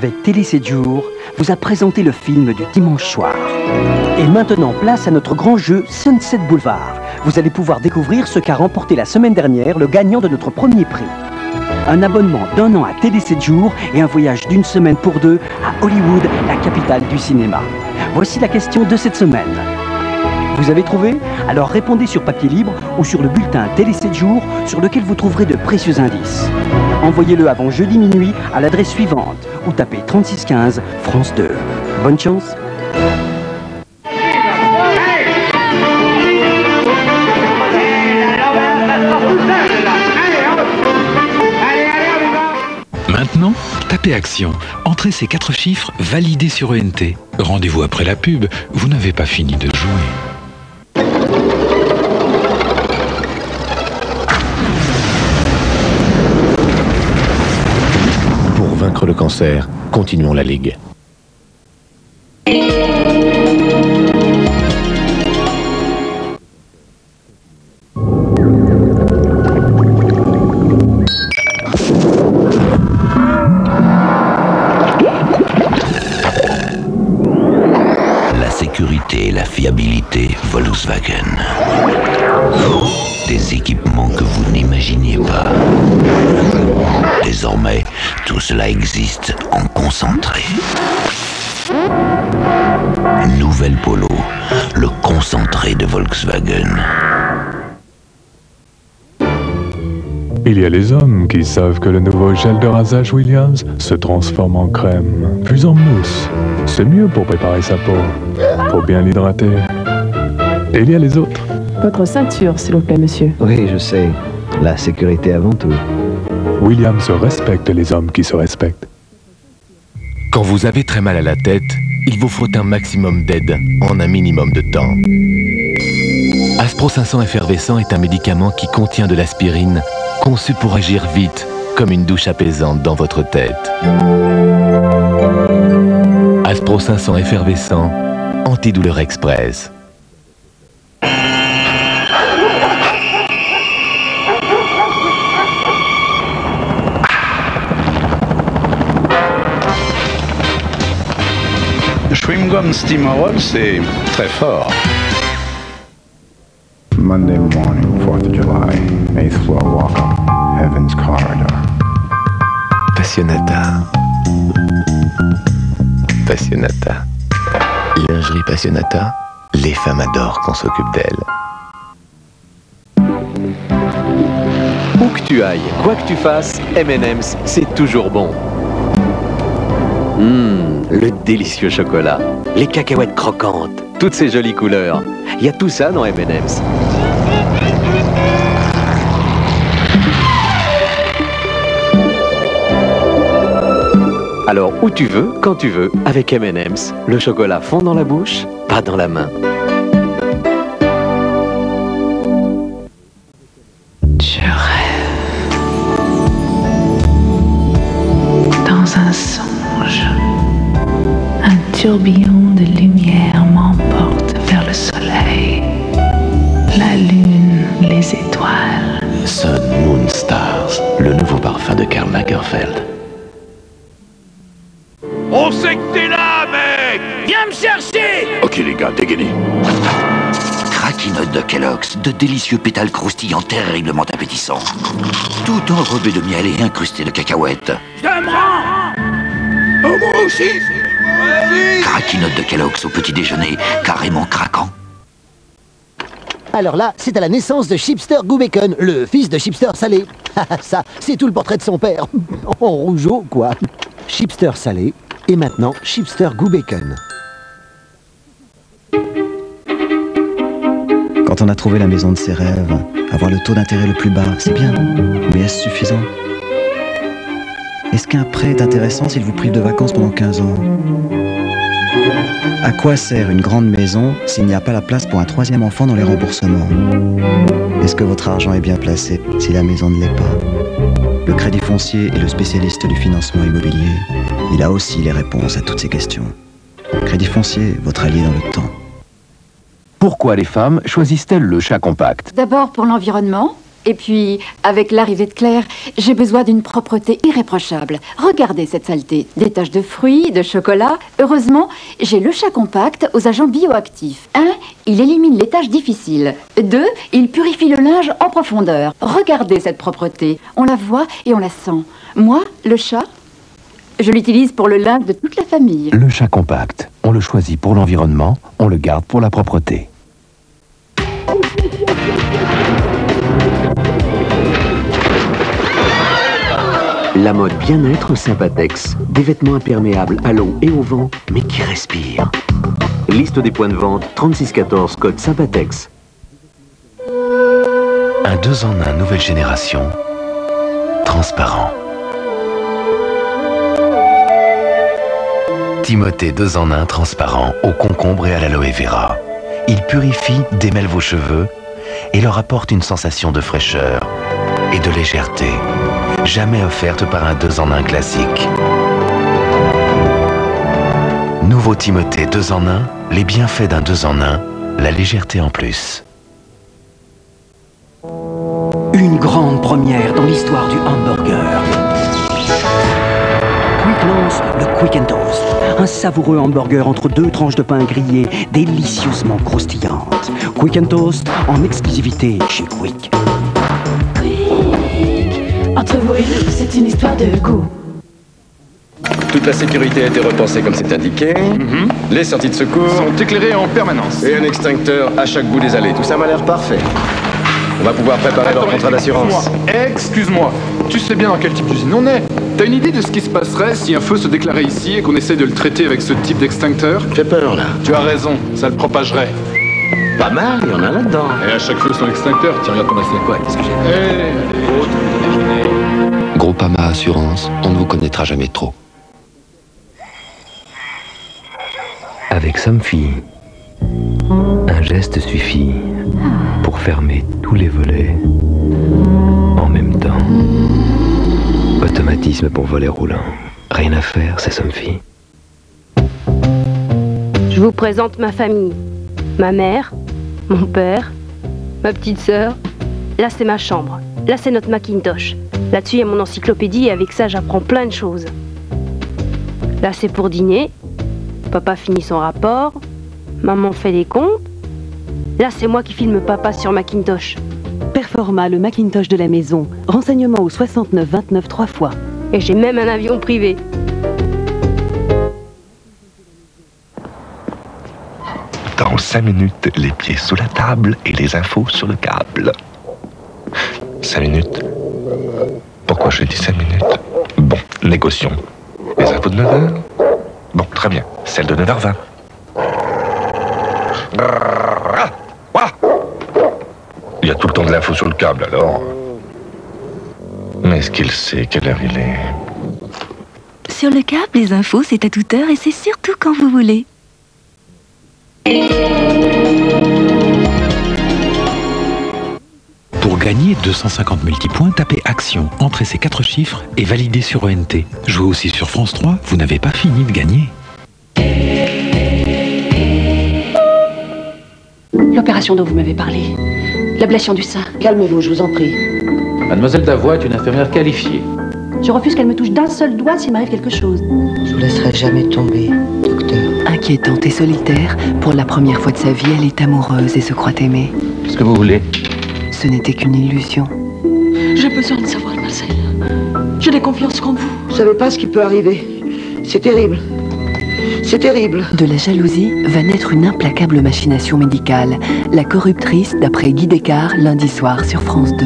avec Télé 7 jours, vous a présenté le film du dimanche soir. Et maintenant, place à notre grand jeu Sunset Boulevard. Vous allez pouvoir découvrir ce qu'a remporté la semaine dernière le gagnant de notre premier prix. Un abonnement d'1 an à Télé 7 jours et un voyage d'1 semaine pour 2 à Hollywood, la capitale du cinéma. Voici la question de cette semaine. Vous avez trouvé? Alors répondez sur papier libre ou sur le bulletin Télé 7 jours sur lequel vous trouverez de précieux indices. Envoyez-le avant jeudi minuit à l'adresse suivante ou tapez 3615 France 2. Bonne chance! Maintenant, tapez Action. Entrez ces 4 chiffres validés sur ENT. Rendez-vous après la pub, vous n'avez pas fini de jouer. Pour vaincre le cancer, continuons la Ligue. La sécurité et la fiabilité Volkswagen. Des équipements que vous n'imaginiez pas. Désormais, tout cela existe en concentré. Nouvelle Polo, le concentré de Volkswagen. Il y a les hommes qui savent que le nouveau gel de rasage Williams se transforme en crème, puis en mousse. C'est mieux pour préparer sa peau, pour bien l'hydrater. Et il y a les autres. Votre ceinture, s'il vous plaît, monsieur. Oui, je sais. La sécurité avant tout. Williams respecte les hommes qui se respectent. Quand vous avez très mal à la tête, il vous faut un maximum d'aide en un minimum de temps. Aspro 500 effervescent est un médicament qui contient de l'aspirine, conçu pour agir vite, comme une douche apaisante dans votre tête. Aspro 500 effervescent, antidouleur express. Chewing Gum Steamerol, c'est très fort. Monday morning, 4th of July, 8th floor walk-up, Heaven's Corridor. Passionata. Passionata. Lingerie Passionata. Les femmes adorent qu'on s'occupe d'elles. Où que tu ailles, quoi que tu fasses, M&M's, c'est toujours bon. Le délicieux chocolat, les cacahuètes croquantes, toutes ces jolies couleurs. Il y a tout ça dans M&M's. Alors où tu veux, quand tu veux, avec M&M's, le chocolat fond dans la bouche, pas dans la main. Je rêve dans un songe. Un tourbillon de lumière m'emporte vers le soleil, la lune, les étoiles. Sun Moon Stars, le nouveau parfum de Karl Lagerfeld. On sait que t'es là, mec! Viens me chercher! Ok les gars, dégainez. Craquinotes de Kellogg's, de délicieux pétales croustillants terriblement appétissants. Tout enrobé de miel et incrusté de cacahuètes. Je me rends! Oh, moi aussi! Craquinotes de Kellogg's au petit déjeuner, carrément craquant. Alors là, c'est à la naissance de Chipster Goo Bacon, le fils de Chipster Salé. Ça, c'est tout le portrait de son père. En rougeau, quoi. Chipster Salé, et maintenant Chipster Goo Bacon. Quand on a trouvé la maison de ses rêves, avoir le taux d'intérêt le plus bas, c'est bien. Mais est-ce suffisant? Est-ce qu'un prêt est intéressant s'il vous prive de vacances pendant 15 ans? À quoi sert une grande maison s'il n'y a pas la place pour un 3e enfant dans les remboursements? Est-ce que votre argent est bien placé si la maison ne l'est pas? Le Crédit Foncier est le spécialiste du financement immobilier. Il a aussi les réponses à toutes ces questions. Crédit Foncier, votre allié dans le temps. Pourquoi les femmes choisissent-elles le chat compact? D'abord pour l'environnement, Et puis, avec l'arrivée de Claire, j'ai besoin d'une propreté irréprochable. Regardez cette saleté. Des taches de fruits, de chocolat. Heureusement, j'ai le chat compact aux agents bioactifs. 1. Il élimine les tâches difficiles. 2. Il purifie le linge en profondeur. Regardez cette propreté. On la voit et on la sent. Moi, le chat, je l'utilise pour le linge de toute la famille. Le chat compact. On le choisit pour l'environnement, on le garde pour la propreté. La mode bien-être Sympatex. Des vêtements imperméables à l'eau et au vent, mais qui respirent. Liste des points de vente 3614, code Sympatex. Un 2 en 1 nouvelle génération. Transparent. Timothée 2 en 1 transparent au concombre et à l'aloe vera. Il purifie, démêle vos cheveux et leur apporte une sensation de fraîcheur et de légèreté, jamais offerte par un 2 en 1 classique. Nouveau Timothée 2 en 1, les bienfaits d'un 2 en 1, la légèreté en plus. Une grande première dans l'histoire du hamburger. Quick lance le Quick and Toast. Un savoureux hamburger entre 2 tranches de pain grillé, délicieusement croustillantes. Quick and Toast en exclusivité chez Quick. Entre vous et nous, c'est une histoire de goût. Toute la sécurité a été repensée comme c'est indiqué. Les sorties de secours sont éclairées en permanence. Et un extincteur à chaque bout des allées. Tout ça m'a l'air parfait. On va pouvoir préparer leur contrat d'assurance. Excuse-moi, tu sais bien dans quel type d'usine on est. T'as une idée de ce qui se passerait si un feu se déclarait ici et qu'on essaie de le traiter avec ce type d'extincteur? J'ai peur, là. Tu as raison, ça le propagerait. Pas mal, il y en a là-dedans. Et à chaque feu son extincteur, tu regardes ton assiette. Ouais, qu'est-ce que j'ai Groupama Assurance, on ne vous connaîtra jamais trop. Avec Somfy, un geste suffit pour fermer tous les volets en même temps. Automatisme pour volet roulant. Rien à faire, c'est Somfy. Je vous présente ma famille. Ma mère, mon père, ma petite sœur. Là, c'est ma chambre. Là, c'est notre Macintosh. Là-dessus, il y a mon encyclopédie et avec ça, j'apprends plein de choses. Là, c'est pour dîner. Papa finit son rapport. Maman fait des comptes. Là, c'est moi qui filme papa sur Macintosh. Performa, le Macintosh de la maison. Renseignements au 69 29 3 fois. Et j'ai même un avion privé. Dans 5 minutes, les pieds sous la table et les infos sur le câble. 5 minutes. Pourquoi je dis 5 minutes? Bon, négocions. Les infos de 9h? Bon, très bien. Celle de 9h20. Il y a tout le temps de l'info sur le câble, alors. Mais est-ce qu'il sait quelle heure il est? Sur le câble, les infos, c'est à toute heure et c'est surtout quand vous voulez. Pour gagner 250 multipoints, tapez Action, entrez ces 4 chiffres et validez sur ONT. Jouez aussi sur France 3, vous n'avez pas fini de gagner. L'opération dont vous m'avez parlé. L'ablation du sein. Calmez-vous, je vous en prie. Mademoiselle Davoie est une infirmière qualifiée. Je refuse qu'elle me touche d'un seul doigt s'il m'arrive quelque chose. Je vous laisserai jamais tomber, docteur. Inquiétante et solitaire, pour la première fois de sa vie, elle est amoureuse et se croit aimée. Qu'est-ce que vous voulez? Ce n'était qu'une illusion. J'ai besoin de savoir, Marcel. Je n'ai confiance qu'en vous. Vous savez pas ce qui peut arriver. C'est terrible. C'est terrible. De la jalousie va naître une implacable machination médicale. La corruptrice, d'après Guy Descartes, lundi soir sur France 2.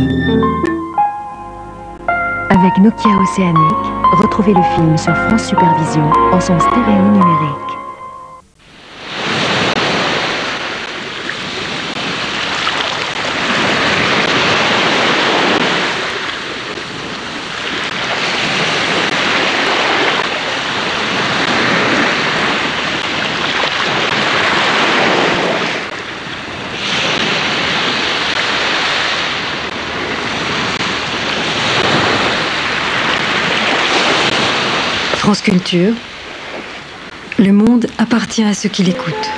Avec Nokia Océanique, retrouvez le film sur France Supervision en son stéréo numérique. France Culture, le monde appartient à ceux qui l'écoutent.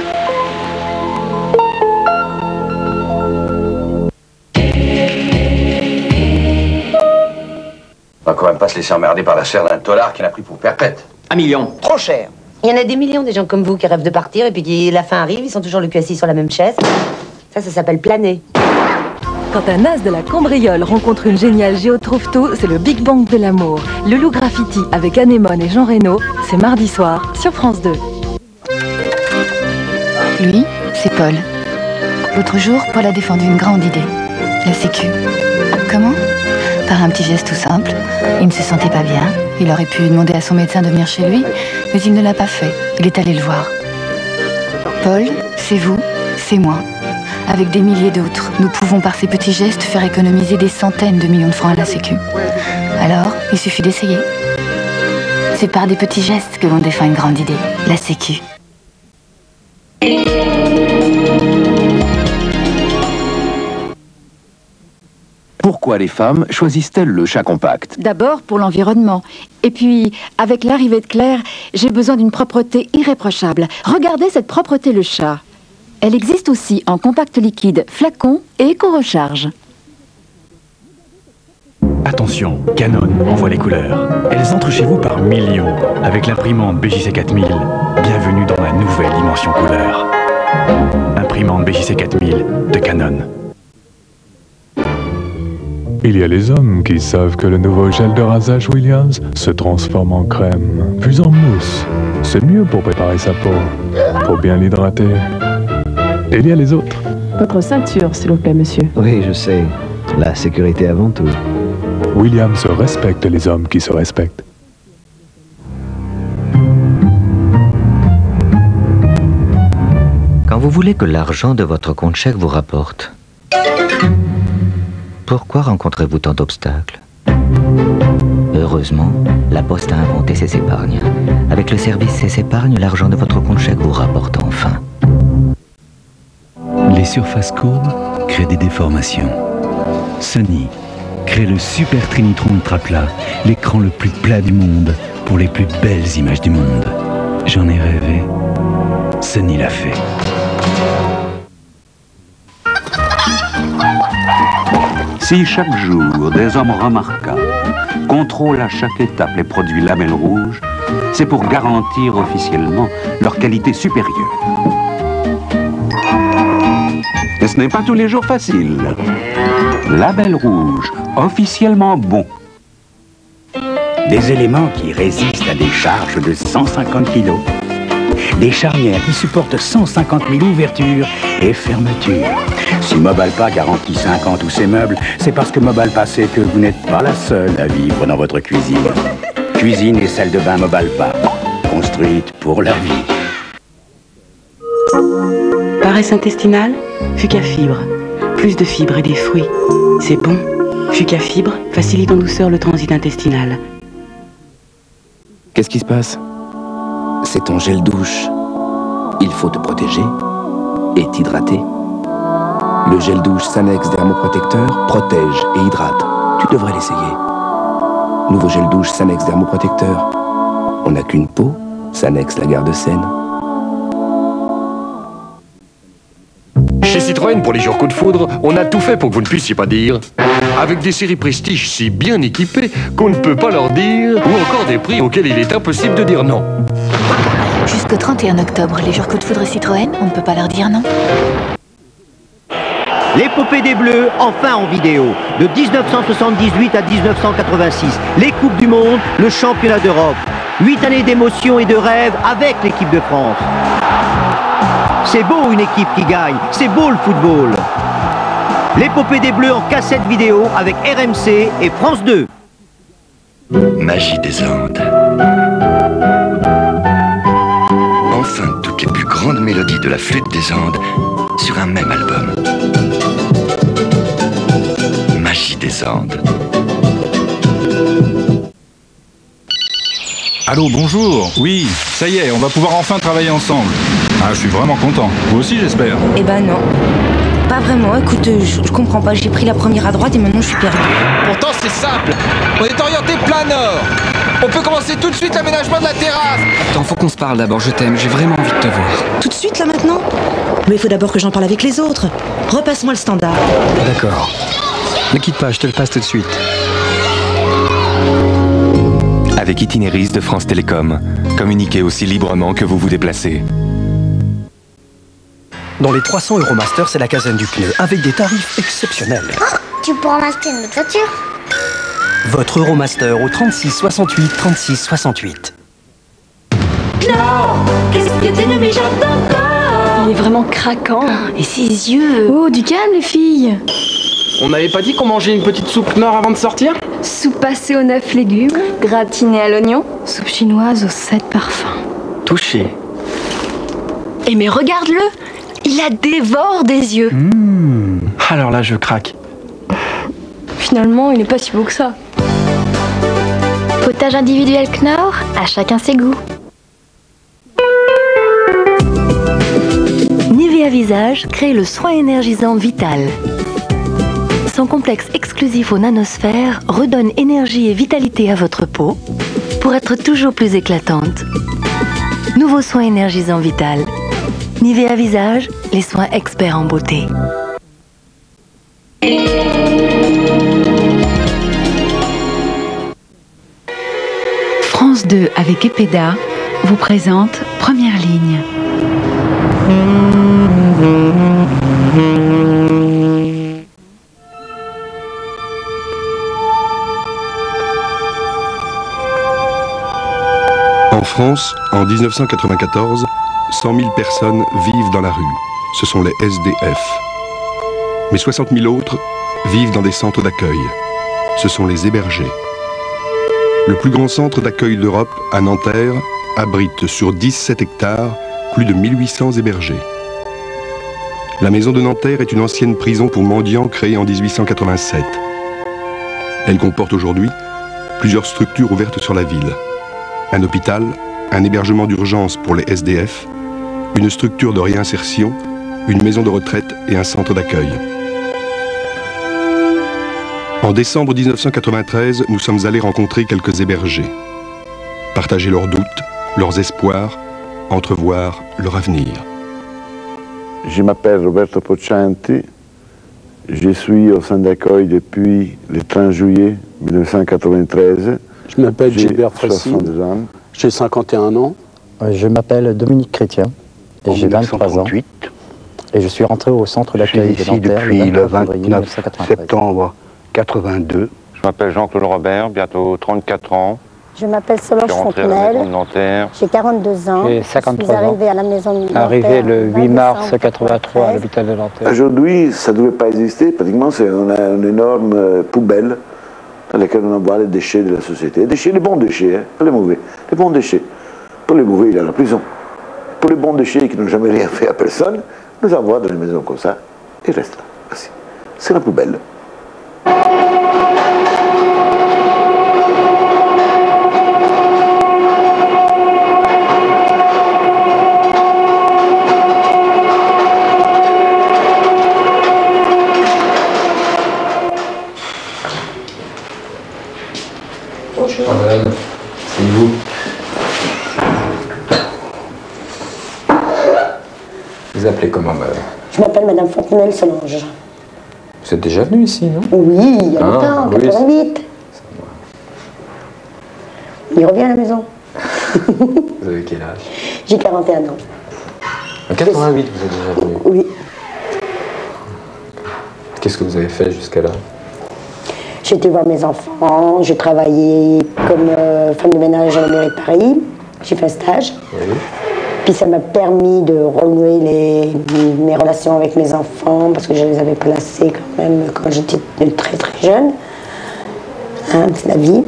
On va quand même pas se laisser emmerder par la chair d'un tolard qui l'a pris pour perpète. 1 million. Trop cher. Il y en a des millions des gens comme vous qui rêvent de partir et puis qui, la fin arrive, ils sont toujours le cul assis sur la même chaise. Ça s'appelle planer. Quand un as de la cambriole rencontre une géniale géotrouve-tout, c'est le Big Bang de l'amour. Le Loup Graffiti avec Anémone et Jean Reno, c'est mardi soir sur France 2. Lui, c'est Paul. L'autre jour, Paul a défendu une grande idée, la Sécu. Comment? Par un petit geste tout simple. Il ne se sentait pas bien. Il aurait pu demander à son médecin de venir chez lui, mais il ne l'a pas fait. Il est allé le voir. Paul, c'est vous, c'est moi. Avec des milliers d'autres, nous pouvons par ces petits gestes faire économiser des centaines de millions de francs à la Sécu. Alors, il suffit d'essayer. C'est par des petits gestes que l'on défend une grande idée, la Sécu. Pourquoi les femmes choisissent-elles le chat compact? D'abord pour l'environnement. Et puis, avec l'arrivée de Claire, j'ai besoin d'une propreté irréprochable. Regardez cette propreté le chat. Elle existe aussi en compact liquide, flacon et éco-recharge. Attention, Canon envoie les couleurs. Elles entrent chez vous par millions. Avec l'imprimante BJC 4000, bienvenue dans la nouvelle dimension couleur. Imprimante BJC 4000 de Canon. Il y a les hommes qui savent que le nouveau gel de rasage Williams se transforme en crème, puis en mousse. C'est mieux pour préparer sa peau, pour bien l'hydrater. Et il y a les autres. Votre ceinture, s'il vous plaît, monsieur. Oui, je sais. La sécurité avant tout. Williams respecte les hommes qui se respectent. Quand vous voulez que l'argent de votre compte chèque vous rapporte, pourquoi rencontrez-vous tant d'obstacles? Heureusement, la Poste a inventé ses épargnes. Avec le service ses épargnes, l'argent de votre compte chèque vous rapporte enfin. Les surfaces courbes créent des déformations. Sony crée le Super Trinitron Ultra Plat, l'écran le plus plat du monde pour les plus belles images du monde. J'en ai rêvé. Sony l'a fait. Si chaque jour des hommes remarquables contrôlent à chaque étape les produits Lamelles Rouges, c'est pour garantir officiellement leur qualité supérieure. Et ce n'est pas tous les jours facile. Label Rouge, officiellement bon. Des éléments qui résistent à des charges de 150 kg. Des charnières qui supportent 150 000 ouvertures et fermetures. Si Mobalpa garantit 5 ans tous ces meubles, c'est parce que Mobalpa sait que vous n'êtes pas la seule à vivre dans votre cuisine. Cuisine et salle de bain Mobalpa, construite pour la vie. Paresse intestinale, Fucafibre. Plus de fibres et des fruits. C'est bon. Fucafibre facilite en douceur le transit intestinal. Qu'est-ce qui se passe? C'est ton gel douche. Il faut te protéger et t'hydrater. Le gel douche Sanex Dermoprotecteur protège et hydrate. Tu devrais l'essayer. Nouveau gel douche Sanex Dermoprotecteur. On n'a qu'une peau, Sanex la garde saine. Chez Citroën, pour les jours coup de foudre, on a tout fait pour que vous ne puissiez pas dire. Avec des séries Prestige si bien équipées qu'on ne peut pas leur dire, ou encore des prix auxquels il est impossible de dire non. Jusqu'au 31 octobre, les jours coup de foudre Citroën, on ne peut pas leur dire non. L'épopée des Bleus, enfin en vidéo. De 1978 à 1986, les Coupes du Monde, le Championnat d'Europe. 8 années d'émotion et de rêve avec l'équipe de France. C'est beau une équipe qui gagne, c'est beau le football. L'épopée des Bleus en cassette vidéo avec RMC et France 2. Magie des Andes. Enfin, toutes les plus grandes mélodies de la flûte des Andes sur un même album. Magie des Andes. Allô, bonjour. Oui, ça y est, on va pouvoir enfin travailler ensemble. Ah, je suis vraiment content. Vous aussi, j'espère. Eh ben non. Pas vraiment. Écoute, je comprends pas. J'ai pris la première à droite et maintenant je suis perdu. Pourtant, c'est simple. On est orienté plein nord. On peut commencer tout de suite l'aménagement de la terrasse. Attends, faut qu'on se parle d'abord. Je t'aime. J'ai vraiment envie de te voir. Tout de suite, là, maintenant? Mais il faut d'abord que j'en parle avec les autres. Repasse-moi le standard. D'accord. Ne quitte pas, je te le passe tout de suite. avec Itinéris de France Télécom. Communiquez aussi librement que vous vous déplacez. Dans les 300 Euromaster, c'est la quinzaine du pneu, avec des tarifs exceptionnels. Oh, tu pourras m'acheter une autre voiture. Votre Euromaster au 36 68 36 68. Non, qu'est-ce que tu ne mijotes encore? Il est vraiment craquant. Et ses yeux. Oh, du calme, les filles. On n'avait pas dit qu'on mangeait une petite soupe Knorr avant de sortir? Soupe passée aux 9 légumes, gratinée à l'oignon, soupe chinoise aux 7 parfums. Touché. Et mais regarde-le, il la dévore des yeux. Alors là, je craque. Finalement, il n'est pas si beau que ça. Potage individuel Knorr, à chacun ses goûts. Nivea Visage crée le soin énergisant Vital. Son complexe exclusif aux nanosphères redonne énergie et vitalité à votre peau pour être toujours plus éclatante. Nouveau soin énergisant Vital. Nivea Visage, les soins experts en beauté. France 2 avec Epeda vous présente Première ligne. En France, en 1994, 100 000 personnes vivent dans la rue. Ce sont les SDF. Mais 60 000 autres vivent dans des centres d'accueil. Ce sont les hébergés. Le plus grand centre d'accueil d'Europe, à Nanterre, abrite sur 17 hectares plus de 1800 hébergés. La maison de Nanterre est une ancienne prison pour mendiants créée en 1887. Elle comporte aujourd'hui plusieurs structures ouvertes sur la ville. Un hôpital, un hébergement d'urgence pour les SDF, une structure de réinsertion, une maison de retraite et un centre d'accueil. En décembre 1993, nous sommes allés rencontrer quelques hébergés. Partager leurs doutes, leurs espoirs, entrevoir leur avenir. Je m'appelle Roberto Poccianti. Je suis au centre d'accueil depuis le 30 juillet 1993. Je m'appelle Gilbert Frécy, j'ai 51 ans. Je m'appelle Dominique Chrétien et j'ai 23 ans. Et je suis rentré au centre d'accueil de Nanterre depuis le 29 septembre 82. Je m'appelle Jean-Claude Robert, bientôt 34 ans. Je m'appelle Solange Fontenelle, j'ai 42 ans, j'ai 53 je suis arrivée à la maison de Nanterre. Arrivé le 8 mars 83 à l'hôpital de Nanterre. Aujourd'hui, ça ne devait pas exister, pratiquement, on a une énorme poubelle dans laquelle on envoie les déchets de la société. Les bons déchets, hein, pas les mauvais, les bons déchets. Pour les mauvais, il y a la prison. Pour les bons déchets qui n'ont jamais rien fait à personne, on les envoie dans les maisons comme ça, et ils restent là. Merci. C'est la poubelle. Bonjour. Madame, c'est vous. Vous appelez comment, madame? Je m'appelle Madame Fontenelle Solange. Vous êtes déjà venu ici, non? Oui, il y a longtemps, en 88. Il revient à la maison. Vous avez quel âge? J'ai 41 ans. En 88, vous êtes déjà venu? Oui. Qu'est-ce que vous avez fait jusqu'à là? J'ai été voir mes enfants, j'ai travaillé comme femme de ménage à la mairie de Paris. J'ai fait un stage. Oui. Puis ça m'a permis de renouer mes relations avec mes enfants, parce que je les avais placés quand même quand j'étais très très jeune. Hein, c'est la vie.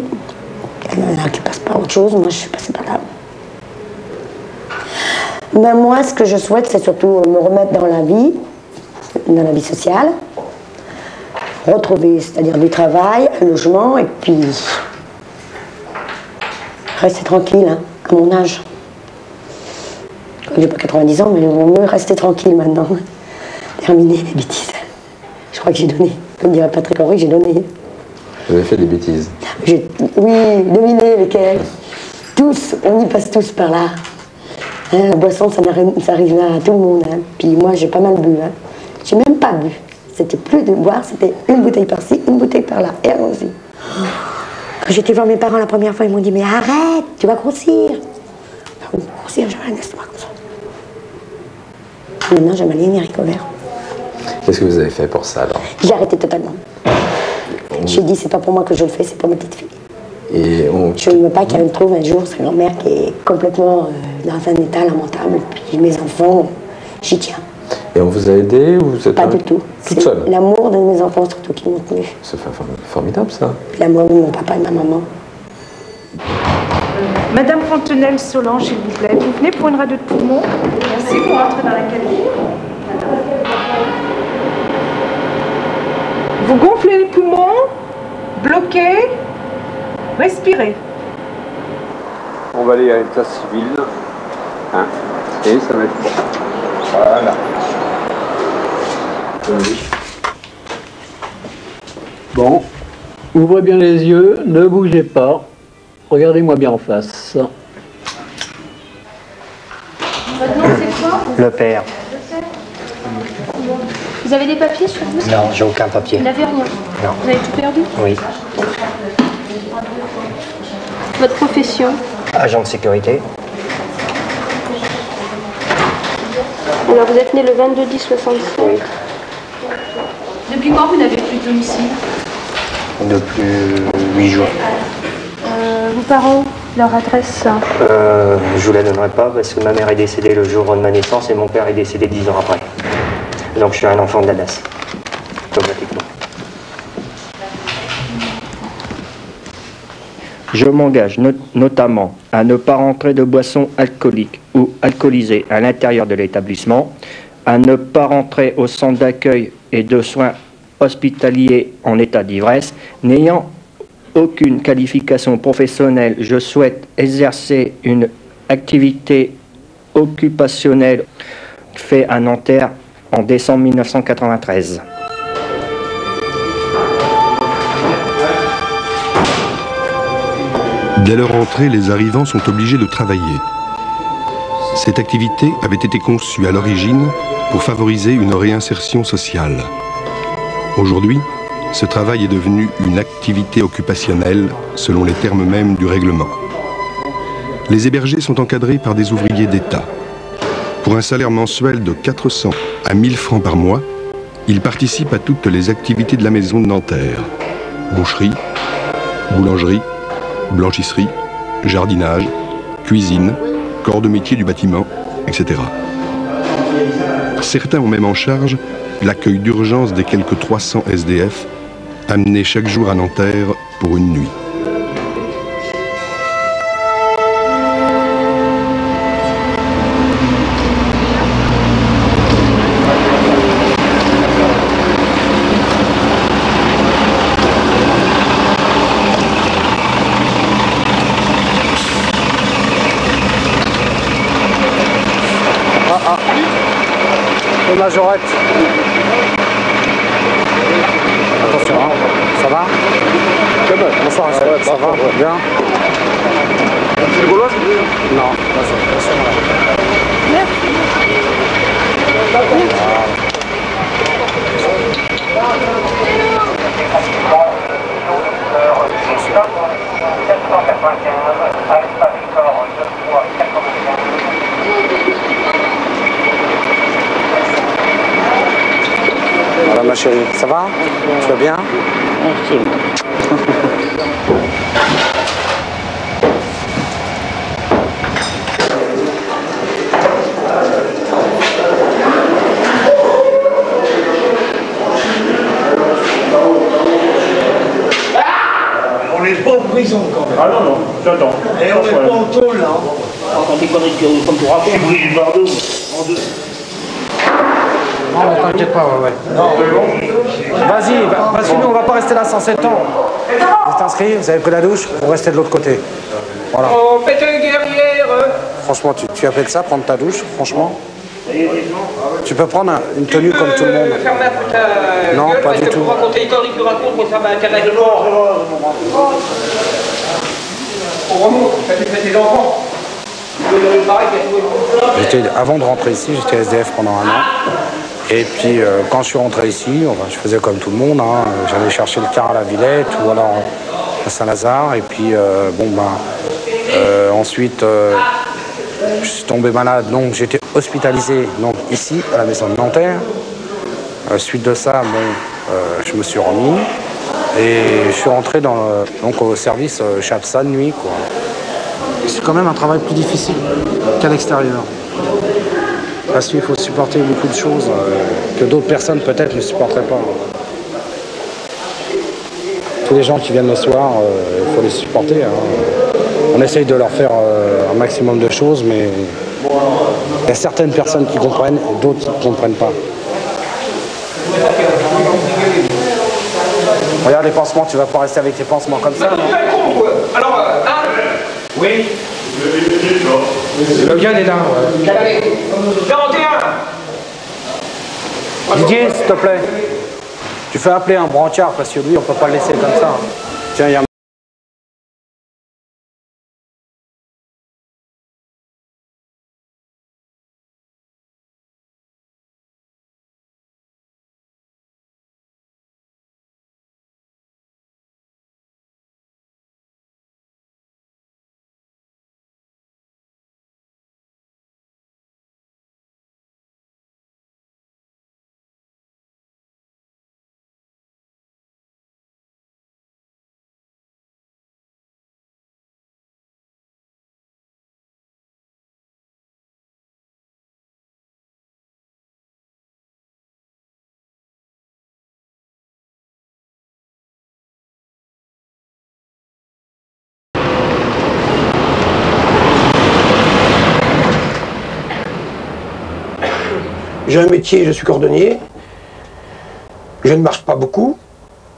Il y en a qui passent par autre chose, moi je suis passée par là. Mais moi, ce que je souhaite, c'est surtout me remettre dans la vie sociale, retrouver, c'est-à-dire du travail, un logement, et puis rester tranquille, hein, à mon âge. J'ai pas 90 ans, mais il vaut mieux rester tranquille maintenant. Terminer les bêtises. Je crois que j'ai donné. Comme dirait Patrick Henry, j'ai donné. Vous avez fait des bêtises? Oui, devinez lesquelles. Tous, on y passe tous par là. Hein, la boisson, ça arrive là à tout le monde. Hein. Puis moi, j'ai pas mal bu. Hein. J'ai même pas bu. C'était plus de boire, c'était une bouteille par-ci, une bouteille par-là. Et allons-y. Quand j'étais voir mes parents la première fois, ils m'ont dit mais arrête, tu vas grossir. Grossir, je vais rester pas comme ça. Maintenant, j'ai ma ligne haricot vert. Qu'est-ce que vous avez fait pour ça alors? J'ai arrêté totalement. J'ai dit c'est pas pour moi que je le fais, c'est pour ma petite fille. Et je ne veux pas qu'elle me trouve un jour sa grand-mère qui est complètement dans un état lamentable. Puis mes enfants, j'y tiens. Et on vous a aidé ou vous êtes pas du tout. Toute seule? L'amour de mes enfants surtout qui m'ont tenu. C'est formidable ça. L'amour de mon papa et ma maman. Madame Fontenelle-Solange, s'il vous plaît, vous venez pour une radio de poumon. Merci, vous rentrez dans la cabine. Vous gonflez les poumons, bloquez, respirez. On va aller à l'état civil. Hein, et ça va être bon. Voilà. Bon, ouvrez bien les yeux, ne bougez pas. Regardez-moi bien en face. Votre nom, c'est quoi? Le père. Vous avez des papiers sur vous? Non, j'ai aucun papier. Vous n'avez rien? Non. Vous avez tout perdu? Oui. Votre profession? Agent de sécurité. Alors vous êtes né le 22/10/67. Oui. Depuis quand vous n'avez plus de domicile? Depuis 8 jours. Vos parents, leur adresse? Je vous la donnerai pas parce que ma mère est décédée le jour de ma naissance et mon père est décédé 10 ans après. Donc je suis un enfant de la DAS. Automatiquement. Je m'engage notamment à ne pas rentrer de boissons alcooliques ou alcoolisées à l'intérieur de l'établissement, à ne pas rentrer au centre d'accueil et de soins hospitaliers en état d'ivresse. N'ayant aucune qualification professionnelle, je souhaite exercer une activité occupationnelle faite à Nanterre en décembre 1993. Dès leur entrée, les arrivants sont obligés de travailler. Cette activité avait été conçue à l'origine pour favoriser une réinsertion sociale. Aujourd'hui, ce travail est devenu une activité occupationnelle selon les termes mêmes du règlement. Les hébergés sont encadrés par des ouvriers d'État. Pour un salaire mensuel de 400 à 1000 francs par mois, ils participent à toutes les activités de la maison de Nanterre. Boucherie, boulangerie, blanchisserie, jardinage, cuisine, corps de métier du bâtiment, etc. Certains ont même en charge l'accueil d'urgence des quelques 300 SDF amenés chaque jour à Nanterre pour une nuit. Majorette. Attention, hein. Ça va? Bonsoir, ça va? Bien? C'est le Gaulois? Non, voilà ma chérie, ça va? Tu vas bien? Merci. On n'est pas en prison quand même. Ah non, non, j'attends. Et on n'est pas en tôle là. Quand des conneries comme tu racontes. Oui, pardon. En deux. Non, mais t'inquiète pas, ouais. Non, vas-y, parce que nous, on va pas rester là 107 ans. Vous êtes inscrits, vous avez pris la douche, vous restez de l'autre côté. Voilà. Oh, faites guerrière. Franchement, tu appelles ça, prendre ta douche, franchement? Tu peux prendre une tenue comme tout le monde. Non, pas du tout. Pour raconter les conneries que tu racontes, moi ça m'intéresse pas. On remonte, ça fait des enfants. Avant de rentrer ici, j'étais SDF pendant 1 an. Et puis quand je suis rentré ici, je faisais comme tout le monde, hein. J'allais chercher le car à la Villette ou alors à Saint-Lazare. Et puis, ensuite, je suis tombé malade, donc j'ai été hospitalisé donc, ici, à la maison de Nanterre. Suite de ça, je me suis remis et je suis rentré donc, au service chez APSA de nuit. C'est quand même un travail plus difficile qu'à l'extérieur. Parce qu'il faut supporter beaucoup de choses que d'autres personnes peut-être ne supporteraient pas. Tous les gens qui viennent le soir, il faut les supporter. Hein. On essaye de leur faire un maximum de choses, mais il y a certaines personnes qui comprennent et d'autres qui ne comprennent pas. Regarde les pansements, tu vas pas rester avec tes pansements comme ça. Alors, oui. Le gars est là. 41. Didier, s'il te plaît, tu fais appeler un branchard parce que lui, on peut pas le laisser comme ça. Tiens, il y a J'ai un métier, je suis cordonnier. Je ne marche pas beaucoup.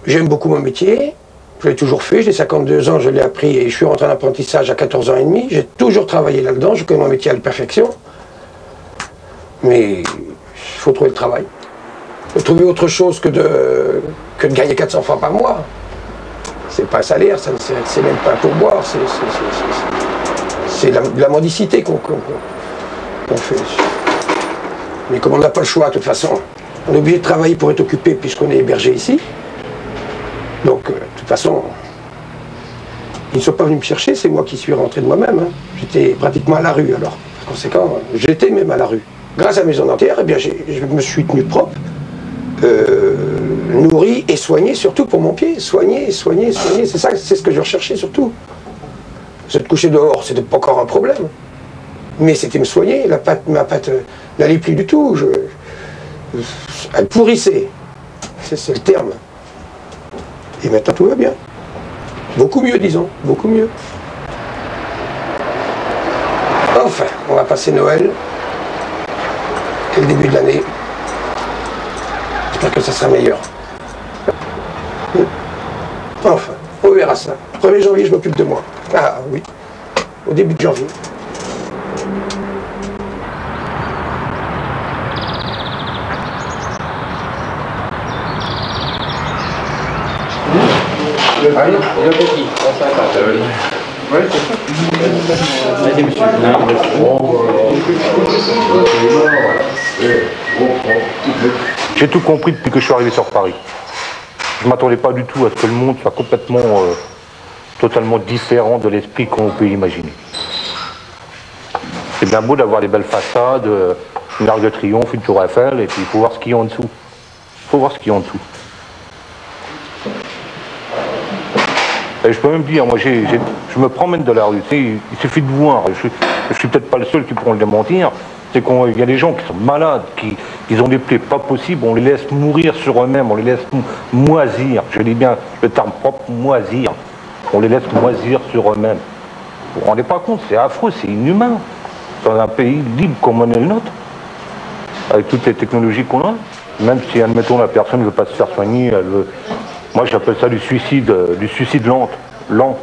J'aime beaucoup mon métier. Je l'ai toujours fait. J'ai 52 ans, je l'ai appris et je suis rentré en apprentissage à 14 ans et demi. J'ai toujours travaillé là-dedans. Je connais mon métier à la perfection. Mais il faut trouver le travail. Il faut trouver autre chose que de gagner 400 francs par mois. C'est pas un salaire, c'est même pas un pourboire. C'est de la mendicité qu'on fait. Mais comme on n'a pas le choix, de toute façon, on est obligé de travailler pour être occupé puisqu'on est hébergé ici. Donc, de toute façon, ils ne sont pas venus me chercher, c'est moi qui suis rentré de moi-même. Hein. J'étais pratiquement à la rue alors. Par conséquent, j'étais même à la rue. Grâce à la Maison Nanterre, eh bien, je me suis tenu propre, nourri et soigné, surtout pour mon pied. Soigné, c'est ça, c'est ce que je recherchais surtout. Se coucher dehors, c'était pas encore un problème. Mais c'était me soigner, ma patte n'allait plus du tout. Elle pourrissait. C'est le terme. Et maintenant tout va bien. Beaucoup mieux, disons. Beaucoup mieux. Enfin, on va passer Noël. Et le début de l'année. J'espère que ça sera meilleur. Enfin, on verra ça. 1er janvier, je m'occupe de moi. Ah oui. Au début de janvier. Allez, le petit, 150. Oui, c'est ça. Vas-y, monsieur. J'ai tout compris depuis que je suis arrivé sur Paris. Je ne m'attendais pas du tout à ce que le monde soit complètement, totalement différent de l'esprit qu'on peut imaginer. C'est bien beau d'avoir des belles façades, une arc de triomphe, une tour Eiffel, et puis il faut voir ce qu'il y a en dessous. Il faut voir ce qu'il y a en dessous. Et je peux même dire, moi, je me promène de la rue, il suffit de voir, je suis peut-être pas le seul qui pourront le démentir, c'est qu'il y a des gens qui sont malades, qui ont des plaies pas possibles, on les laisse mourir sur eux-mêmes, on les laisse moisir, je dis bien le terme propre, moisir, on les laisse moisir sur eux-mêmes. Vous vous rendez pas compte, c'est affreux, c'est inhumain, dans un pays libre comme on est le nôtre, avec toutes les technologies qu'on a, même si, admettons, la personne ne veut pas se faire soigner, elle veut... Moi, j'appelle ça du suicide lent.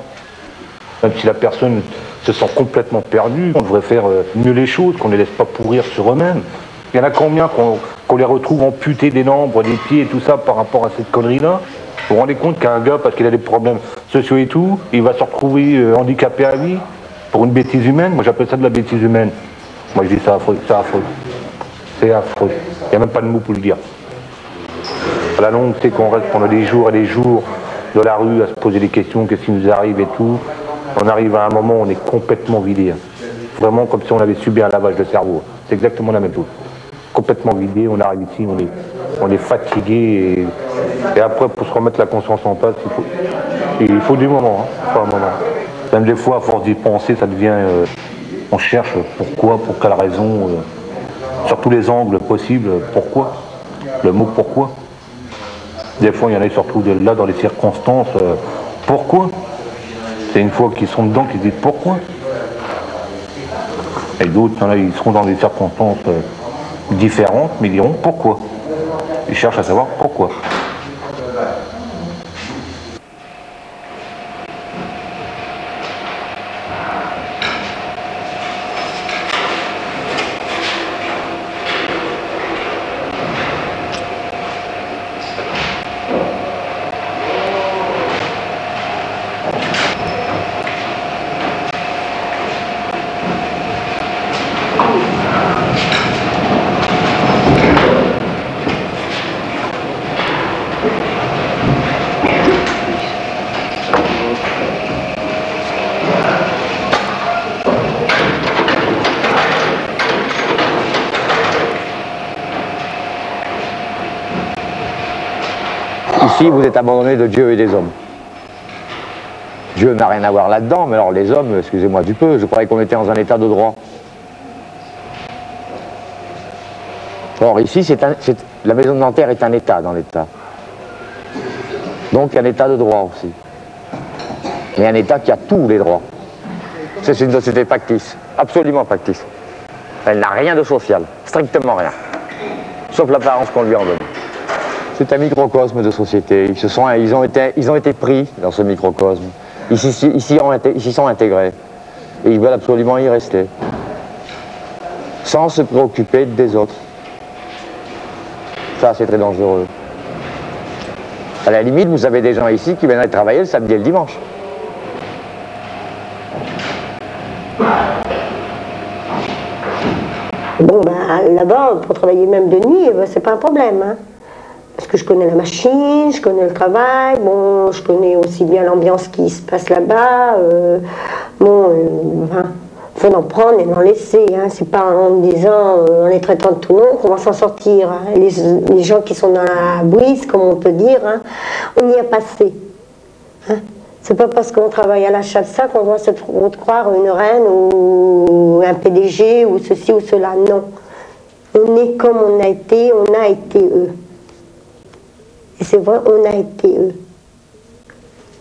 Même si la personne se sent complètement perdue, on devrait faire mieux les choses, qu'on ne les laisse pas pourrir sur eux-mêmes. Il y en a combien qu'on les retrouve amputés des membres, des pieds et tout ça par rapport à cette connerie-là? Vous vous rendez compte qu'un gars, parce qu'il a des problèmes sociaux et tout, il va se retrouver handicapé à vie pour une bêtise humaine? Moi, j'appelle ça de la bêtise humaine. Moi, je dis ça affreux, c'est affreux. C'est affreux. Il n'y a même pas de mots pour le dire. À la longue, c'est qu'on reste pendant des jours et des jours de la rue à se poser des questions, qu'est-ce qui nous arrive et tout. On arrive à un moment où on est complètement vidé. Vraiment comme si on avait subi un lavage de cerveau. C'est exactement la même chose. Complètement vidé, on arrive ici, on est fatigué et après pour se remettre la conscience en place, il faut du moment, hein, pas un moment. Même des fois, à force d'y penser, ça devient... on cherche pourquoi, pour quelle raison, sur tous les angles possibles, pourquoi. Le mot pourquoi. Des fois, il y en a surtout là dans les circonstances, pourquoi. C'est une fois qu'ils sont dedans qu'ils disent pourquoi. Et d'autres, il y en a, ils seront dans des circonstances différentes, mais ils diront pourquoi. Ils cherchent à savoir pourquoi. Ici, vous êtes abandonné de Dieu et des hommes. Dieu n'a rien à voir là-dedans, mais alors les hommes, excusez-moi du peu, je croyais qu'on était dans un état de droit. Or ici, la maison de Nanterre est un état dans l'état. Donc un état de droit aussi. Mais un état qui a tous les droits. C'est une société factice, absolument factice. Elle n'a rien de social, strictement rien. Sauf l'apparence qu'on lui en donne. C'est un microcosme de société. Ils ont été pris dans ce microcosme. Ils s'y sont intégrés. Et ils veulent absolument y rester. Sans se préoccuper des autres. Ça, c'est très dangereux. À la limite, vous avez des gens ici qui viendraient travailler le samedi et le dimanche. Bon, ben, là-bas, pour travailler même de nuit, ben, c'est pas un problème. Hein. Parce que je connais la machine, je connais le travail, bon, je connais aussi bien l'ambiance qui se passe là-bas. Faut en prendre et en laisser. Hein. C'est pas en disant, en les traitant de tout nom qu'on va s'en sortir. Hein. Les gens qui sont dans la bouise, comme on peut dire, hein, on y a passé. Hein. C'est pas parce qu'on travaille à la chasse qu'on doit se croire une reine ou un PDG ou ceci ou cela. Non. On est comme on a été eux. Et c'est vrai, on a été eux.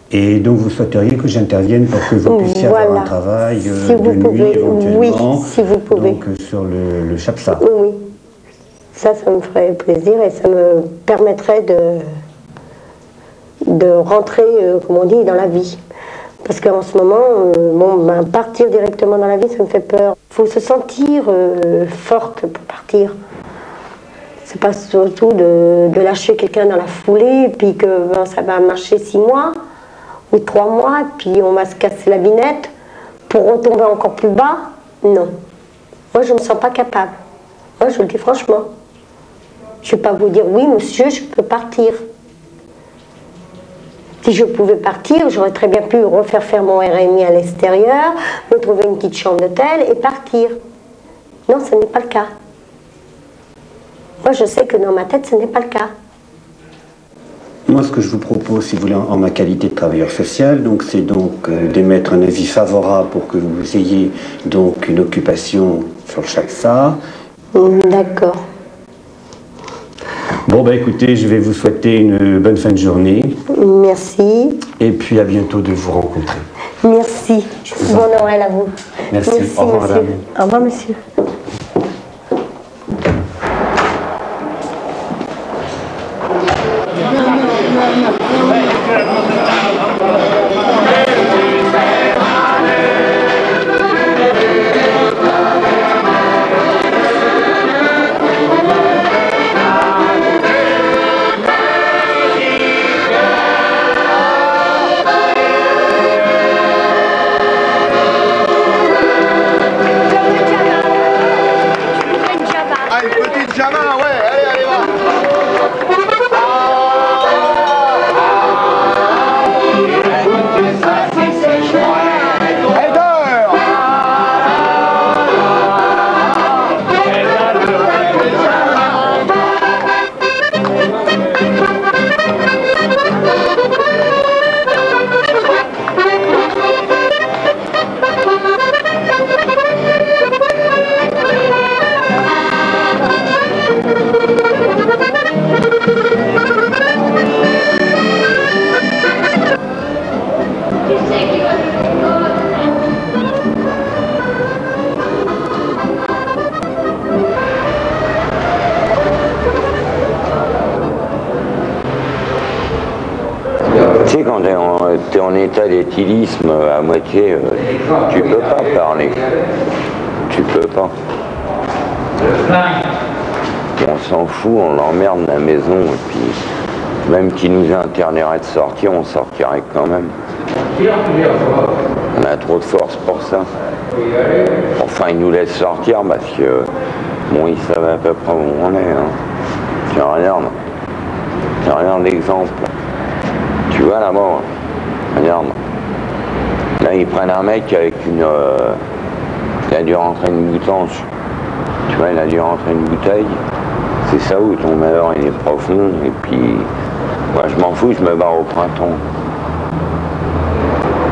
Et donc vous souhaiteriez que j'intervienne pour que vous puissiez avoir un travail si de vous nuit pouvez, éventuellement, oui, si vous pouvez. Donc sur le Chapsa. Oui, ça me ferait plaisir et ça me permettrait de rentrer, comme on dit, dans la vie. Parce qu'en ce moment, partir directement dans la vie, ça me fait peur. Il faut se sentir forte pour partir. C'est pas surtout de lâcher quelqu'un dans la foulée, puis que ça va marcher 6 mois ou 3 mois, puis on va se casser la binette pour retomber encore plus bas. Non. Moi, je ne me sens pas capable. Moi, je le dis franchement. Je ne vais pas vous dire, oui, monsieur, je peux partir. Si je pouvais partir, j'aurais très bien pu refaire faire mon RMI à l'extérieur, me trouver une petite chambre d'hôtel et partir. Non, ce n'est pas le cas. Moi, je sais que dans ma tête, ce n'est pas le cas. Moi, ce que je vous propose, si vous voulez, en ma qualité de travailleur social, donc, c'est donc d'émettre un avis favorable pour que vous ayez donc une occupation sur le Chapsa. D'accord. Bon, ben écoutez, je vais vous souhaiter une bonne fin de journée. Merci. Et puis à bientôt de vous rencontrer. Merci. Bon Noël à vous. Merci. Au revoir, monsieur. madame. Au revoir, monsieur. Tu sais, quand t'es en état d'éthylisme à moitié, tu peux pas parler. Tu peux pas. Et on s'en fout, on l'emmerde la maison, et puis même qu'il nous interdirait de sortir, on sortirait quand même. On a trop de force pour ça. Enfin, ils nous laissent sortir parce que, bon, ils savent à peu près où on est. Hein. Tiens, regarde l'exemple. Tu vois là-bas, regarde. Là, ils prennent un mec avec une... il a dû rentrer une boutanche. Tu vois, il a dû rentrer une bouteille. C'est ça où ton malheur il est profond. Et puis, moi, je m'en fous, je me barre au printemps.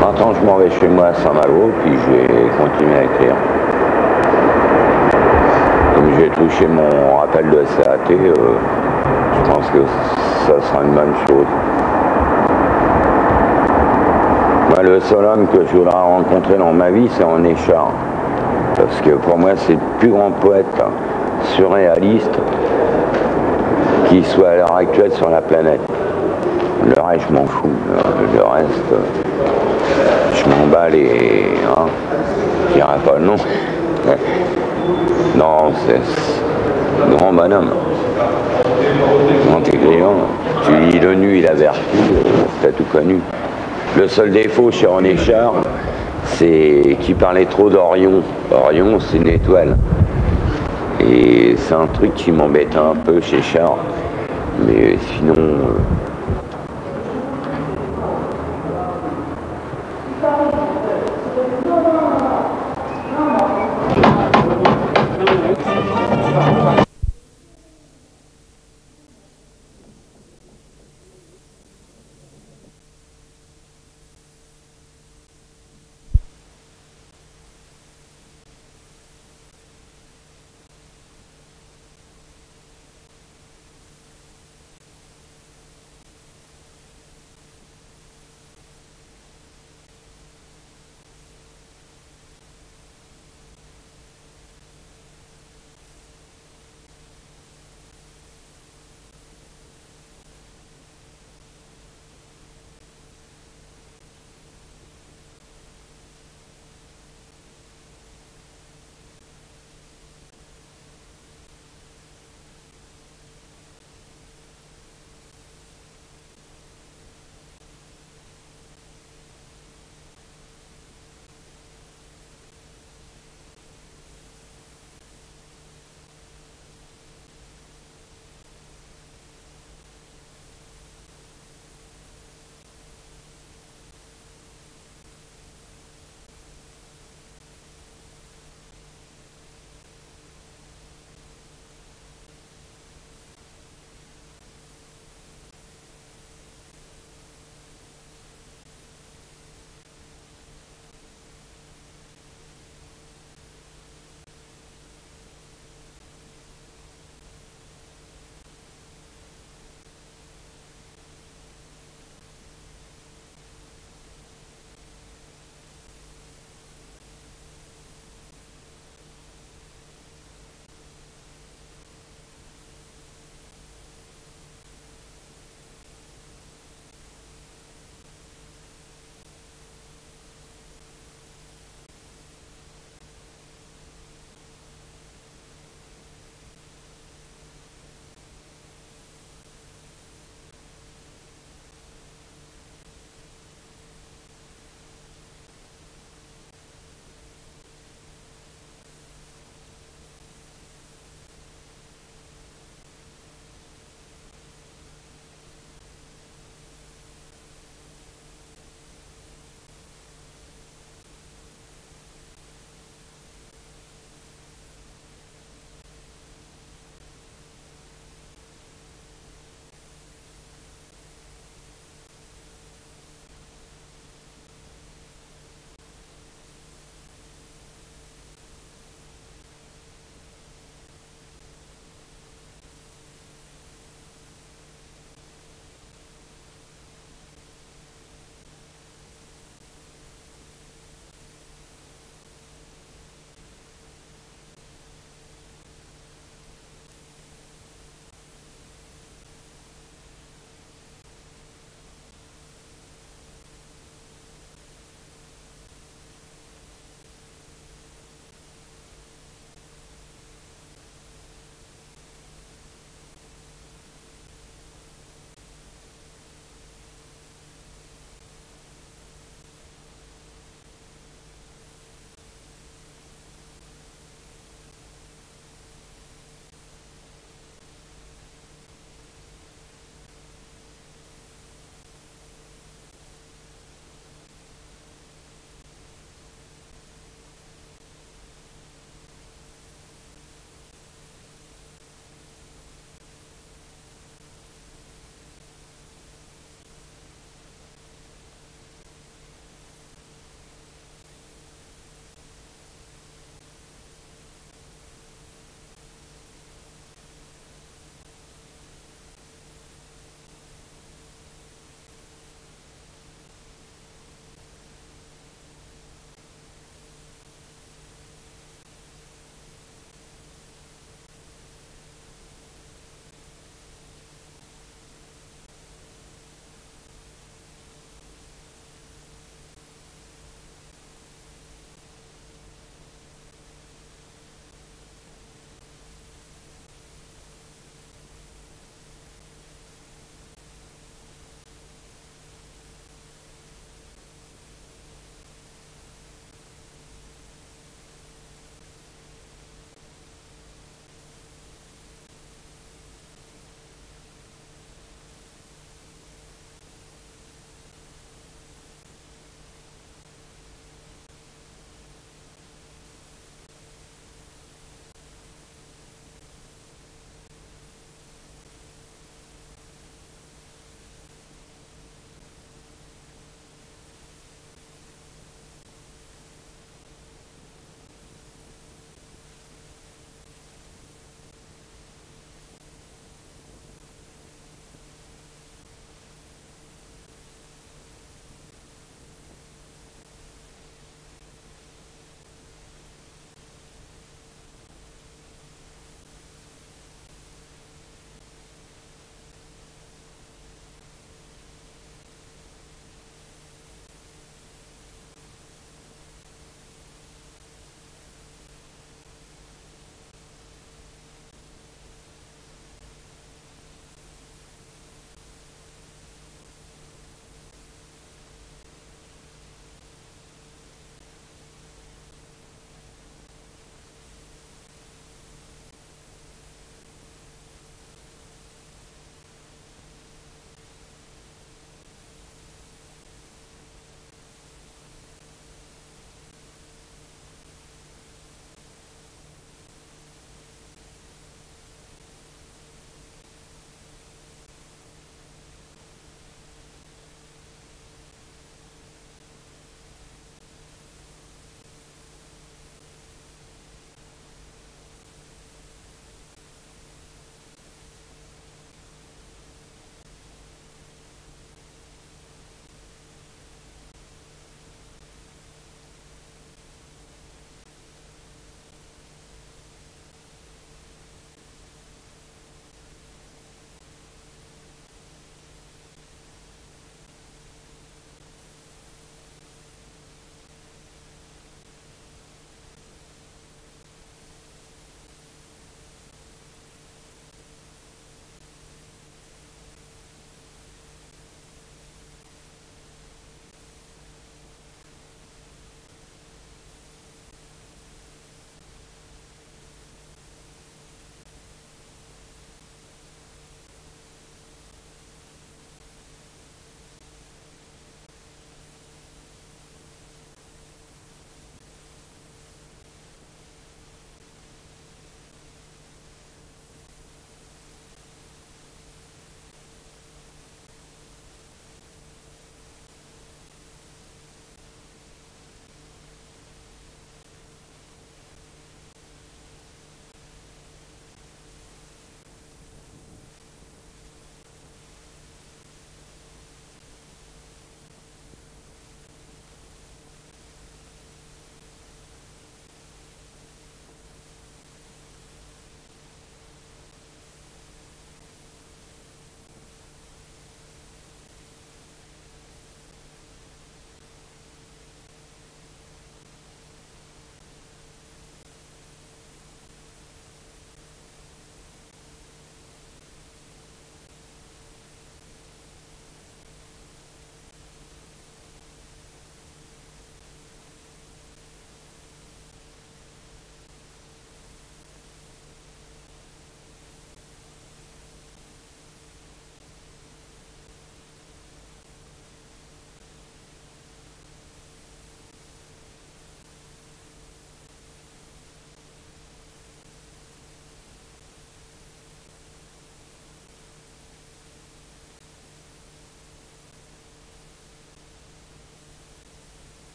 Printemps, je m'en vais chez moi à Saint-Malo, puis je vais continuer à écrire. Comme j'ai touché mon rappel de CAT, je pense que ça sera une bonne chose. Moi, le seul homme que je voudrais rencontrer dans ma vie, c'est René Char. Parce que pour moi, c'est le plus grand poète surréaliste qui soit à l'heure actuelle sur la planète. Le reste, je m'en fous. Le reste, je m'emballe et... Hein, je dirais pas le nom. Non, c'est grand bonhomme. Grand écrivain. Tu lis Le Nu, il a vertu, t'as tout connu. Le seul défaut chez René Char, c'est qu'il parlait trop d'Orion. Orion, c'est une étoile. Et c'est un truc qui m'embête un peu chez Char. Mais sinon,